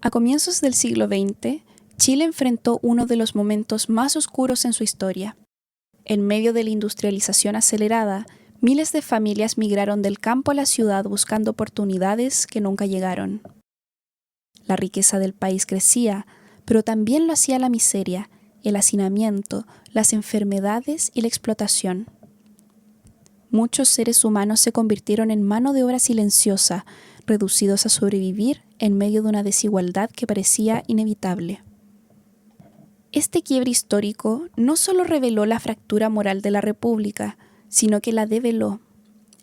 A comienzos del siglo XX, Chile enfrentó uno de los momentos más oscuros en su historia. En medio de la industrialización acelerada, miles de familias migraron del campo a la ciudad buscando oportunidades que nunca llegaron. La riqueza del país crecía, pero también lo hacía la miseria, el hacinamiento, las enfermedades y la explotación. Muchos seres humanos se convirtieron en mano de obra silenciosa, reducidos a sobrevivir en medio de una desigualdad que parecía inevitable. Este quiebre histórico no solo reveló la fractura moral de la República, sino que la develó,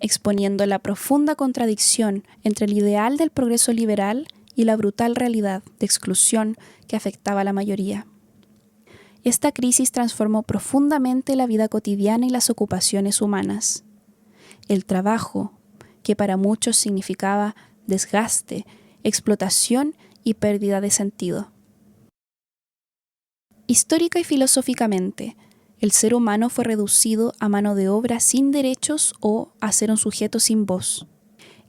exponiendo la profunda contradicción entre el ideal del progreso liberal y la brutal realidad de exclusión que afectaba a la mayoría. Esta crisis transformó profundamente la vida cotidiana y las ocupaciones humanas. El trabajo, que para muchos significaba desgaste, explotación y pérdida de sentido. Histórica y filosóficamente, el ser humano fue reducido a mano de obra sin derechos o a ser un sujeto sin voz.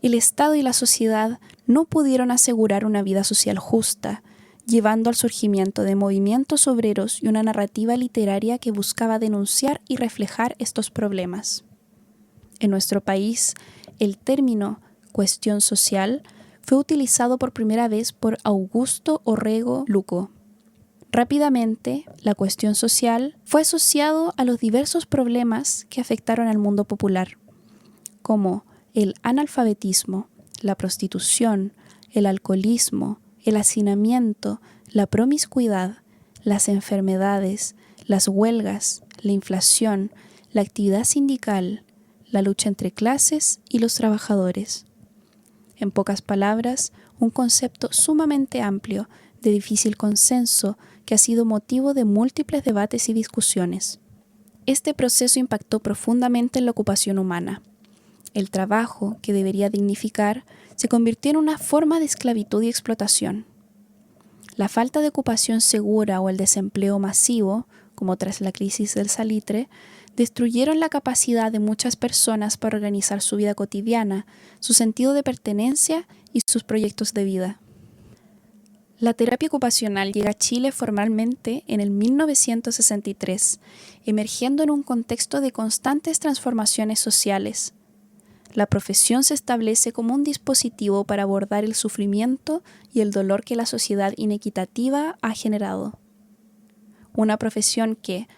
El Estado y la sociedad no pudieron asegurar una vida social justa, llevando al surgimiento de movimientos obreros y una narrativa literaria que buscaba denunciar y reflejar estos problemas. En nuestro país, el término cuestión social fue utilizado por primera vez por Augusto Orrego Luco. Rápidamente, la cuestión social fue asociado a los diversos problemas que afectaron al mundo popular, como el analfabetismo, la prostitución, el alcoholismo, el hacinamiento, la promiscuidad, las enfermedades, las huelgas, la inflación, la actividad sindical, la lucha entre clases y los trabajadores. En pocas palabras, un concepto sumamente amplio, de difícil consenso, que ha sido motivo de múltiples debates y discusiones. Este proceso impactó profundamente en la ocupación humana. El trabajo, que debería dignificar, se convirtió en una forma de esclavitud y explotación. La falta de ocupación segura o el desempleo masivo, como tras la crisis del salitre, destruyeron la capacidad de muchas personas para organizar su vida cotidiana, su sentido de pertenencia y sus proyectos de vida. La terapia ocupacional llega a Chile formalmente en el 1963, emergiendo en un contexto de constantes transformaciones sociales. La profesión se establece como un dispositivo para abordar el sufrimiento y el dolor que la sociedad inequitativa ha generado. Una profesión que,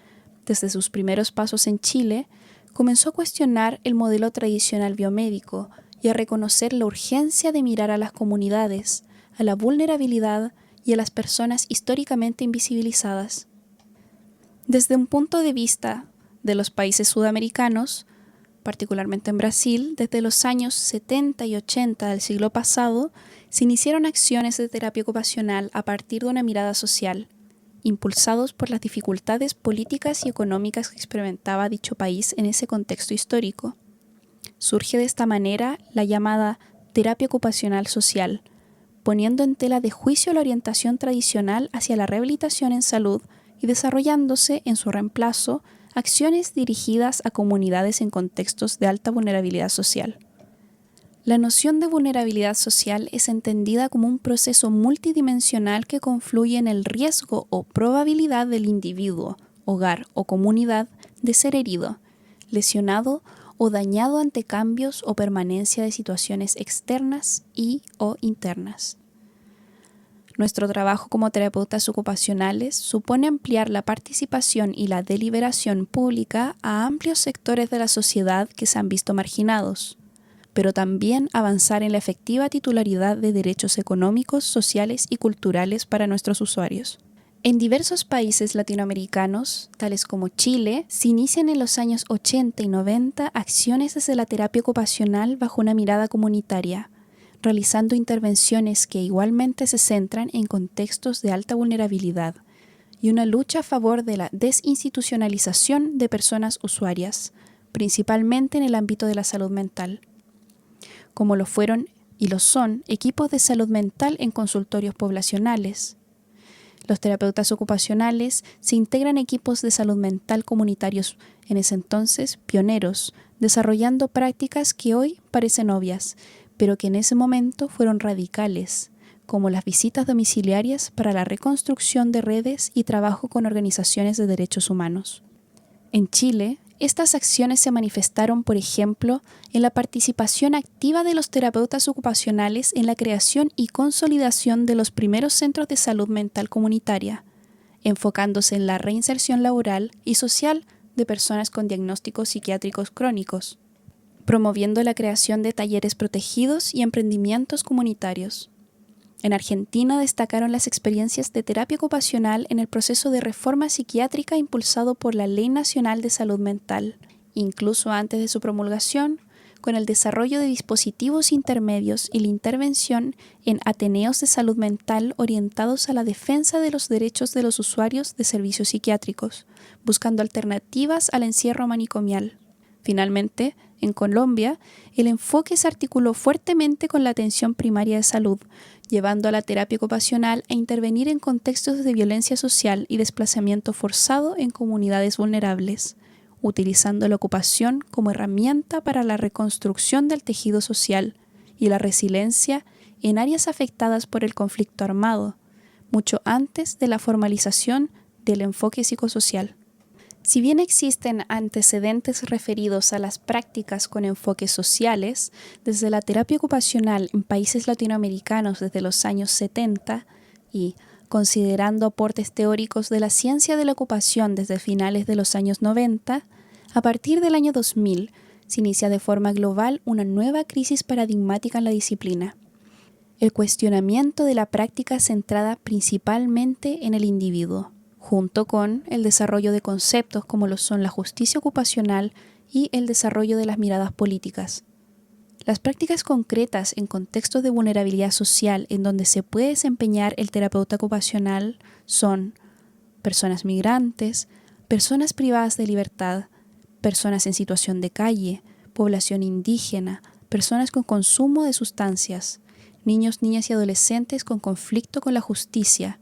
desde sus primeros pasos en Chile, comenzó a cuestionar el modelo tradicional biomédico y a reconocer la urgencia de mirar a las comunidades, a la vulnerabilidad y a las personas históricamente invisibilizadas. Desde un punto de vista de los países sudamericanos, particularmente en Brasil, desde los años 70 y 80 del siglo pasado, se iniciaron acciones de terapia ocupacional a partir de una mirada social, impulsados por las dificultades políticas y económicas que experimentaba dicho país en ese contexto histórico. Surge de esta manera la llamada terapia ocupacional social, poniendo en tela de juicio la orientación tradicional hacia la rehabilitación en salud y desarrollándose en su reemplazo acciones dirigidas a comunidades en contextos de alta vulnerabilidad social. La noción de vulnerabilidad social es entendida como un proceso multidimensional que confluye en el riesgo o probabilidad del individuo, hogar o comunidad de ser herido, lesionado o dañado ante cambios o permanencia de situaciones externas y/o internas. Nuestro trabajo como terapeutas ocupacionales supone ampliar la participación y la deliberación pública a amplios sectores de la sociedad que se han visto marginados, pero también avanzar en la efectiva titularidad de derechos económicos, sociales y culturales para nuestros usuarios. En diversos países latinoamericanos, tales como Chile, se inician en los años 80 y 90 acciones desde la terapia ocupacional bajo una mirada comunitaria, realizando intervenciones que igualmente se centran en contextos de alta vulnerabilidad y una lucha a favor de la desinstitucionalización de personas usuarias, principalmente en el ámbito de la salud mental, como lo fueron y lo son equipos de salud mental en consultorios poblacionales. Los terapeutas ocupacionales se integran en equipos de salud mental comunitarios, en ese entonces pioneros, desarrollando prácticas que hoy parecen obvias, pero que en ese momento fueron radicales, como las visitas domiciliarias para la reconstrucción de redes y trabajo con organizaciones de derechos humanos. En Chile, estas acciones se manifestaron, por ejemplo, en la participación activa de los terapeutas ocupacionales en la creación y consolidación de los primeros centros de salud mental comunitaria, enfocándose en la reinserción laboral y social de personas con diagnósticos psiquiátricos crónicos, promoviendo la creación de talleres protegidos y emprendimientos comunitarios. En Argentina destacaron las experiencias de terapia ocupacional en el proceso de reforma psiquiátrica impulsado por la Ley Nacional de Salud Mental, incluso antes de su promulgación, con el desarrollo de dispositivos intermedios y la intervención en ateneos de salud mental orientados a la defensa de los derechos de los usuarios de servicios psiquiátricos, buscando alternativas al encierro manicomial. Finalmente, en Colombia, el enfoque se articuló fuertemente con la atención primaria de salud, llevando a la terapia ocupacional a intervenir en contextos de violencia social y desplazamiento forzado en comunidades vulnerables, utilizando la ocupación como herramienta para la reconstrucción del tejido social y la resiliencia en áreas afectadas por el conflicto armado, mucho antes de la formalización del enfoque psicosocial. Si bien existen antecedentes referidos a las prácticas con enfoques sociales, desde la terapia ocupacional en países latinoamericanos desde los años 70 y considerando aportes teóricos de la ciencia de la ocupación desde finales de los años 90, a partir del año 2000 se inicia de forma global una nueva crisis paradigmática en la disciplina. El cuestionamiento de la práctica centrada principalmente en el individuo, junto con el desarrollo de conceptos como lo son la justicia ocupacional y el desarrollo de las miradas políticas. Las prácticas concretas en contextos de vulnerabilidad social en donde se puede desempeñar el terapeuta ocupacional son personas migrantes, personas privadas de libertad, personas en situación de calle, población indígena, personas con consumo de sustancias, niños, niñas y adolescentes con conflicto con la justicia,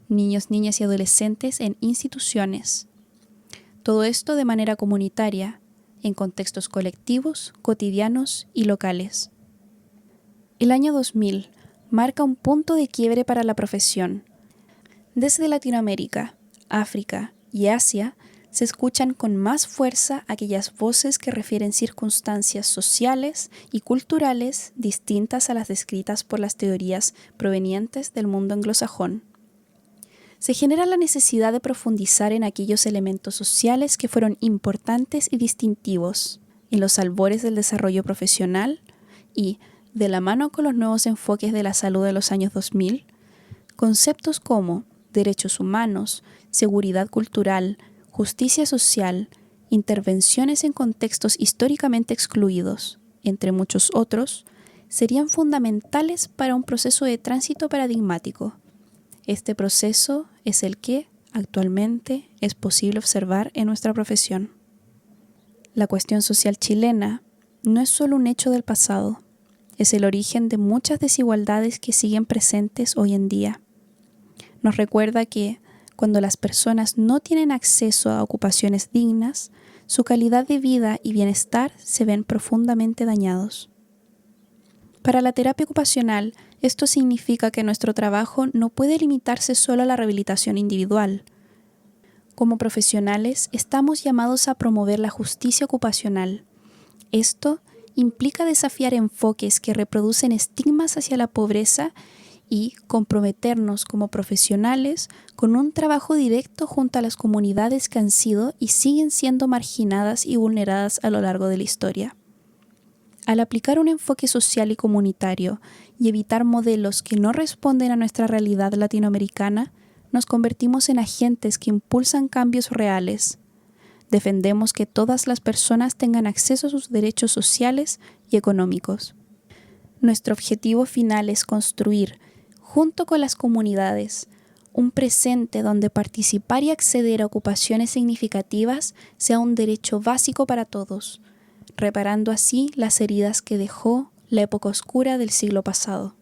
niños, niñas y adolescentes en instituciones. Todo esto de manera comunitaria, en contextos colectivos, cotidianos y locales. El año 2000 marca un punto de quiebre para la profesión. Desde Latinoamérica, África y Asia se escuchan con más fuerza aquellas voces que refieren circunstancias sociales y culturales distintas a las descritas por las teorías provenientes del mundo anglosajón. Se genera la necesidad de profundizar en aquellos elementos sociales que fueron importantes y distintivos en los albores del desarrollo profesional y, de la mano con los nuevos enfoques de la salud de los años 2000, conceptos como derechos humanos, seguridad cultural, justicia social, intervenciones en contextos históricamente excluidos, entre muchos otros, serían fundamentales para un proceso de tránsito paradigmático. Este proceso es el que, actualmente, es posible observar en nuestra profesión. La cuestión social chilena no es solo un hecho del pasado, es el origen de muchas desigualdades que siguen presentes hoy en día. Nos recuerda que, cuando las personas no tienen acceso a ocupaciones dignas, su calidad de vida y bienestar se ven profundamente dañados. Para la terapia ocupacional, esto significa que nuestro trabajo no puede limitarse solo a la rehabilitación individual. Como profesionales, estamos llamados a promover la justicia ocupacional. Esto implica desafiar enfoques que reproducen estigmas hacia la pobreza y comprometernos como profesionales con un trabajo directo junto a las comunidades que han sido y siguen siendo marginadas y vulneradas a lo largo de la historia. Al aplicar un enfoque social y comunitario y evitar modelos que no responden a nuestra realidad latinoamericana, nos convertimos en agentes que impulsan cambios reales. Defendemos que todas las personas tengan acceso a sus derechos sociales y económicos. Nuestro objetivo final es construir, junto con las comunidades, un presente donde participar y acceder a ocupaciones significativas sea un derecho básico para todos, reparando así las heridas que dejó la época oscura del siglo pasado.